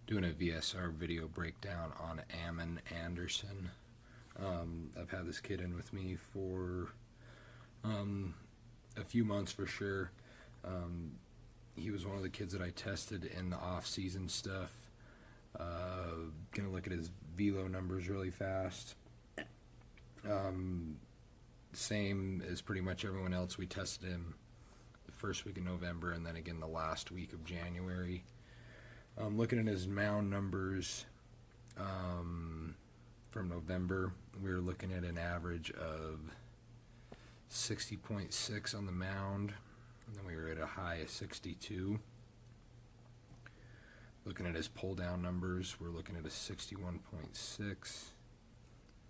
doing a VSR video breakdown on Ammon Anderson. I've had this kid in with me for a few months for sure. He was one of the kids that I tested in the off-season stuff. Gonna look at his velo numbers really fast. Same as pretty much everyone else. We tested him the first week of November and then again the last week of January. Looking at his mound numbers from November, we were looking at an average of 60.6 on the mound, and then we were at a high of 62. Looking at his pull down numbers, we're looking at a 61.6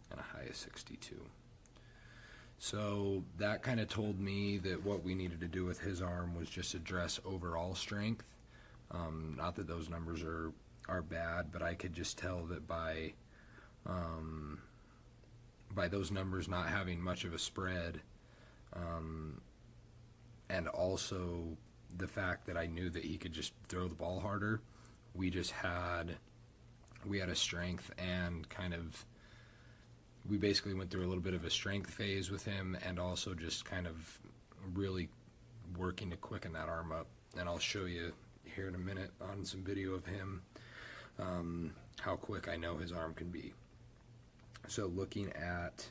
and a high of 62. So that kind of told me that what we needed to do with his arm was just address overall strength. Not that those numbers are bad, but I could just tell that by those numbers not having much of a spread, and also the fact that I knew that he could just throw the ball harder, we had a strength and we basically went through a little bit of a strength phase with him, and also just kind of really working to quicken that arm up. And I'll show you here in a minute on some video of him how quick I know his arm can be. So looking at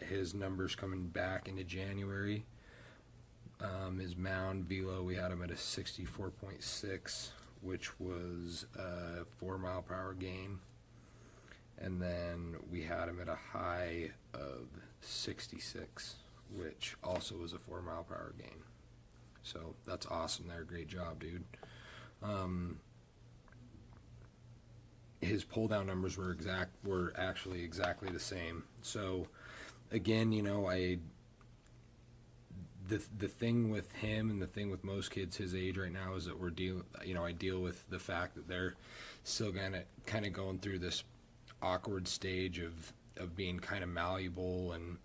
his numbers coming back into January, his mound velo, we had him at a 64.6, which was a 4 mile per hour gain, and then we had him at a high of 66, which also was a 4 mile per hour gain. So that's awesome there. Great job, dude. His pull down numbers were actually exactly the same. So again, the thing with him and the thing with most kids his age right now is that I deal with the fact that they're still kind of going through this awkward stage of being kind of malleable and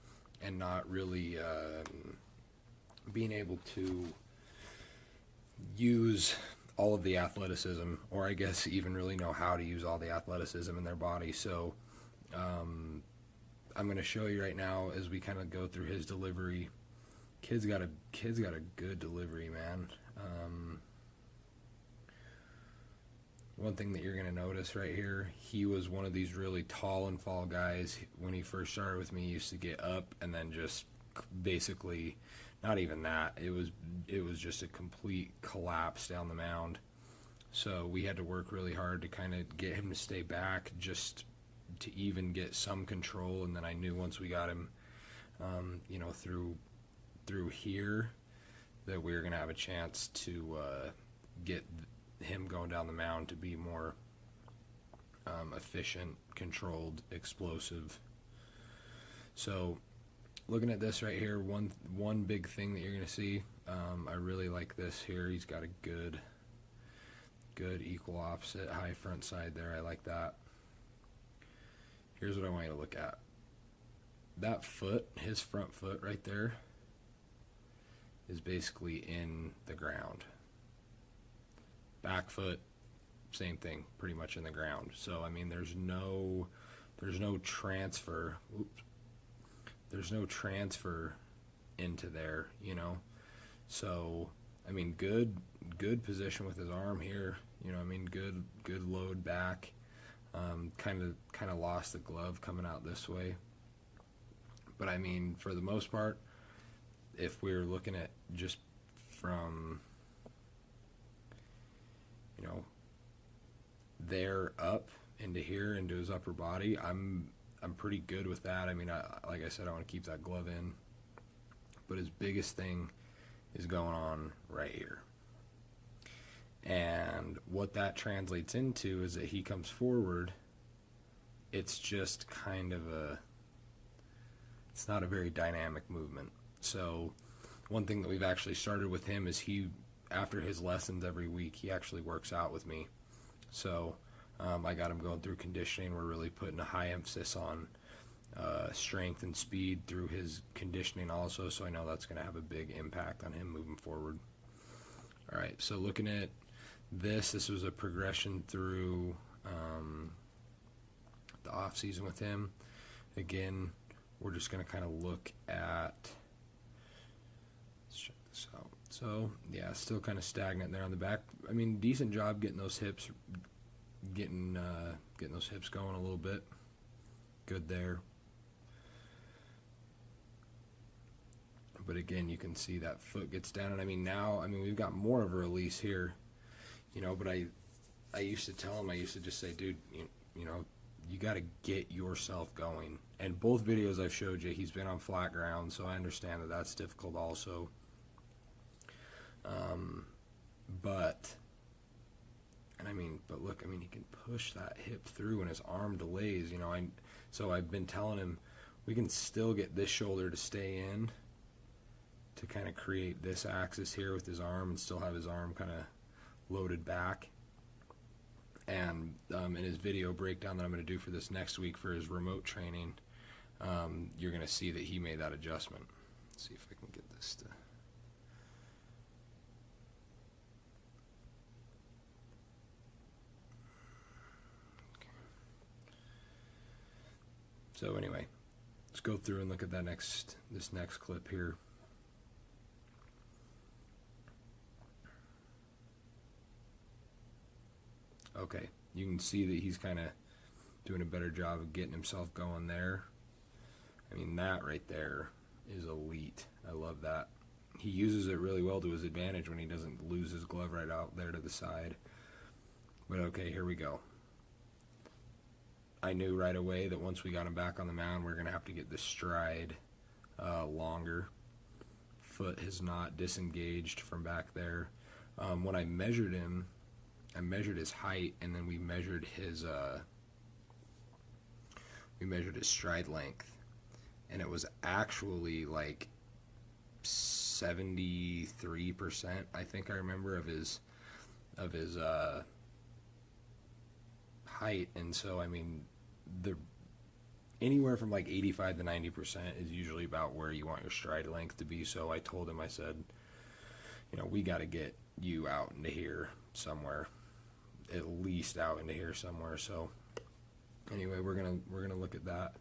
not really being able to use all of the athleticism, or I guess even really know how to use all the athleticism in their body. So I'm going to show you right now as we kind of go through his delivery. Kid's got a good delivery, man. One thing that you're going to notice right here, he was one of these really tall and fall guys. When he first started with me, he used to get up and then just basically, not even that, it was just a complete collapse down the mound. So we had to work really hard to kind of get him to stay back, just to even get some control. And then I knew once we got him through here that we were going to have a chance to get him going down the mound to be more efficient, controlled, explosive. So looking at this right here, one big thing that you're going to see, I really like this here. He's got a good equal opposite high front side there. I like that. Here's what I want you to look at. That foot, his front foot right there, is basically in the ground. Back foot, same thing, pretty much in the ground. So I mean, there's no transfer. There's no transfer into there, So I mean, good position with his arm here. I mean, good load back. Kind of lost the glove coming out this way. But I mean, for the most part, if we're looking at just from there up into here into his upper body, I'm pretty good with that. I mean, like I said, I want to keep that glove in, but his biggest thing is going on right here. And what that translates into is that he comes forward, it's just kind of it's not a very dynamic movement. So one thing that we've actually started with him is after his lessons every week, he actually works out with me. So I got him going through conditioning. We're really putting a high emphasis on strength and speed through his conditioning also, so I know that's going to have a big impact on him moving forward. All right, so looking at This was a progression through the off season with him. Again, we're just going to kind of look at, let's check this out. So yeah, still kind of stagnant there on the back. I mean, decent job getting those hips, getting those hips going a little bit. Good there. But again, you can see that foot gets down, and I mean now, we've got more of a release here, you know. But I used to tell him, I used to just say, dude, you know, you got to get yourself going. And both videos I've showed you, he's been on flat ground, so I understand that that's difficult also. But look, he can push that hip through, and his arm delays, you know. So I've been telling him we can still get this shoulder to stay in, to kind of create this axis here with his arm, and still have his arm kind of loaded back. And in his video breakdown that I'm going to do for this next week for his remote training, you're going to see that he made that adjustment. Let's see if I can get this to... So anyway, let's go through and look at this next clip here. Okay, you can see that he's kind of doing a better job of getting himself going there. I mean, that right there is elite. I love that. He uses it really well to his advantage when he doesn't lose his glove right out there to the side. But okay, here we go. I knew right away that once we got him back on the mound, we're going to have to get the stride longer. Foot has not disengaged from back there. When I measured him, I measured his height, and then we measured his stride length, and it was actually like 73%, I think I remember, of his height. And so anywhere from like 85 to 90% is usually about where you want your stride length to be. So I told him, I said, you know, we got to get you out into here somewhere, at least out into here somewhere. So anyway, we're gonna look at that.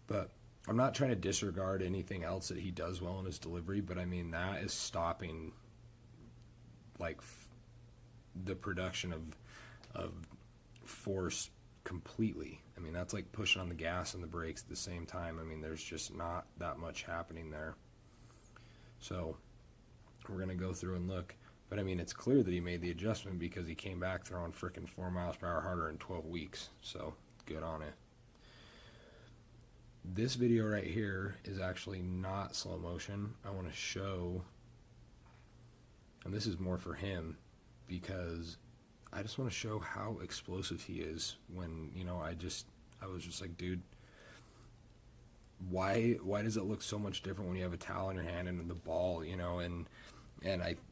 But I'm not trying to disregard anything else that he does well in his delivery, but I mean, that is stopping like the production of force completely. I mean, that's like pushing on the gas and the brakes at the same time. I mean, there's just not that much happening there. So we're gonna go through and look. But I mean, it's clear that he made the adjustment because he came back throwing frickin' 4 miles per hour harder in 12 weeks. So good on it. This video right here is actually not slow motion. I want to show, and this is more for him, because I just want to show how explosive he is when, you know, I was just like, dude, why does it look so much different when you have a towel in your hand and the ball, you know? And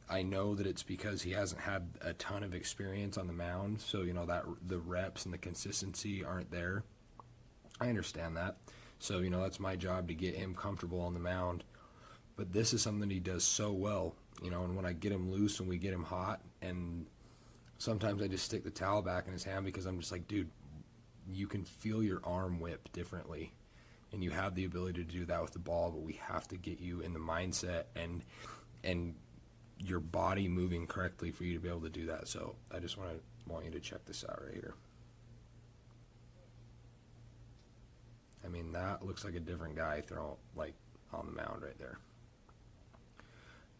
I know that it's because he hasn't had a ton of experience on the mound, so, you know, that the reps and the consistency aren't there. I understand that. So, you know, that's my job to get him comfortable on the mound. But this is something he does so well, you know, and when I get him loose and we get him hot, and sometimes I just stick the towel back in his hand because I'm just like, dude, you can feel your arm whip differently, and you have the ability to do that with the ball, but we have to get you in the mindset and your body moving correctly for you to be able to do that. So I just want you to check this out right here. I mean, that looks like a different guy throwing like on the mound right there.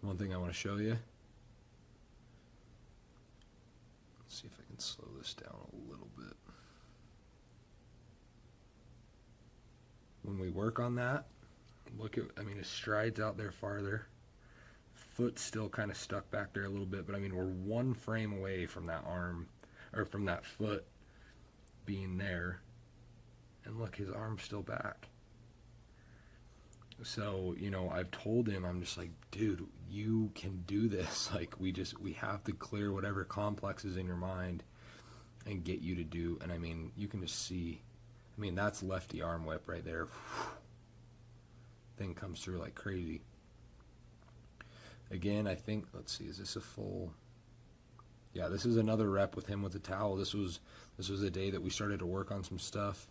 One thing I want to show you. Let's see if I can slow this down a little bit. When we work on that, look at, I mean, his stride's out there farther. Foot's still kind of stuck back there a little bit, but I mean, we're one frame away from that arm, or from that foot being there. And look, his arm's still back. So, you know, I've told him, I'm just like, dude, you can do this. Like, we have to clear whatever complex is in your mind and get you to do. And I mean, you can just see, I mean, that's lefty arm whip right there. Thing comes through like crazy. Again, I think, let's see, is this a full? Yeah, this is another rep with him with the towel. This was a day that we started to work on some stuff.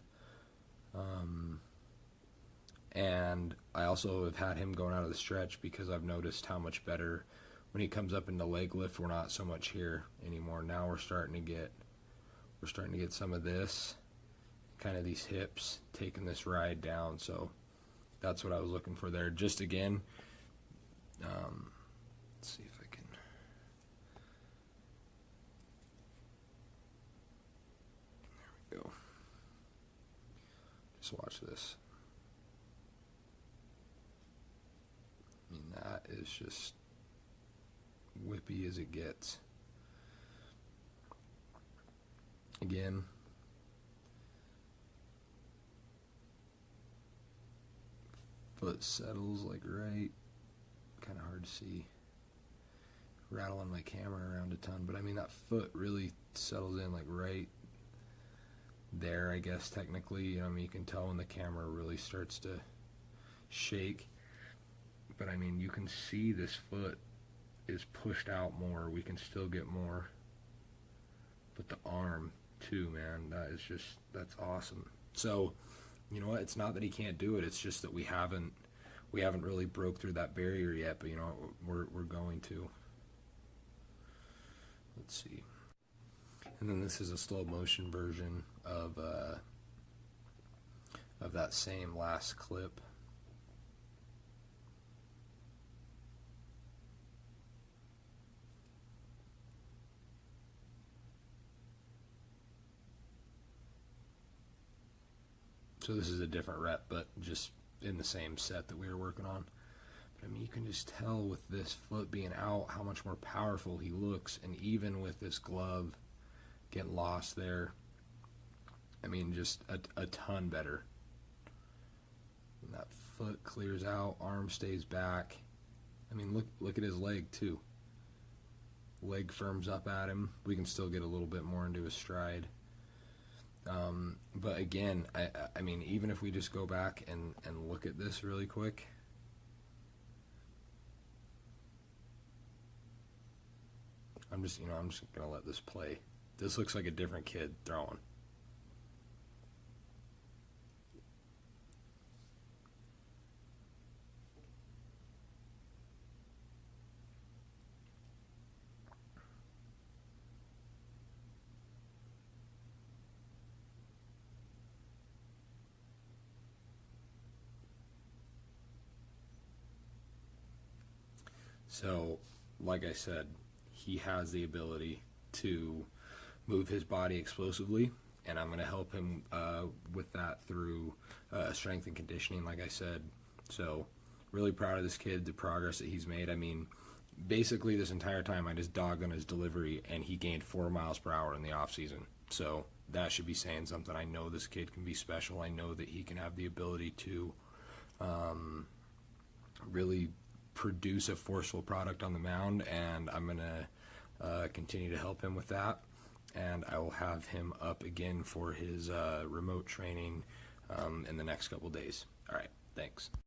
And I also have had him going out of the stretch because I've noticed how much better when he comes up into leg lift. We're not so much here anymore. Now we're starting to get some of this, kind of these hips, taking this ride down. So that's what I was looking for there. Just again, let's see if I can. There we go. Just watch this. I mean, that is just whippy as it gets. Again, foot settles like right, kind of hard to see, rattling my camera around a ton, but I mean that foot really settles in like right there, I guess technically. You know, I mean, you can tell when the camera really starts to shake, but I mean, you can see this foot is pushed out more. We can still get more, but the arm too, man, that's awesome. So, you know what, it's not that he can't do it, it's just that we haven't really broke through that barrier yet, but you know, we're going to. Let's see. And then this is a slow motion version of that same last clip. So this is a different rep, but just in the same set that we were working on. But I mean, you can just tell with this foot being out how much more powerful he looks, and even with this glove getting lost there, I mean, just a ton better. And that foot clears out, arm stays back. I mean, look at his leg too. Leg firms up at him. We can still get a little bit more into his stride. But again, I mean, even if we just go back and look at this really quick, I'm just gonna let this play. This looks like a different kid throwing. So, like I said, he has the ability to move his body explosively, and I'm going to help him with that through strength and conditioning, like I said. So, really proud of this kid, the progress that he's made. I mean, basically this entire time I just dogged on his delivery, and he gained 4 miles per hour in the off season. So that should be saying something. I know this kid can be special. I know that he can have the ability to really produce a forceful product on the mound, and I'm going to continue to help him with that. And I will have him up again for his remote training in the next couple days. All right, thanks.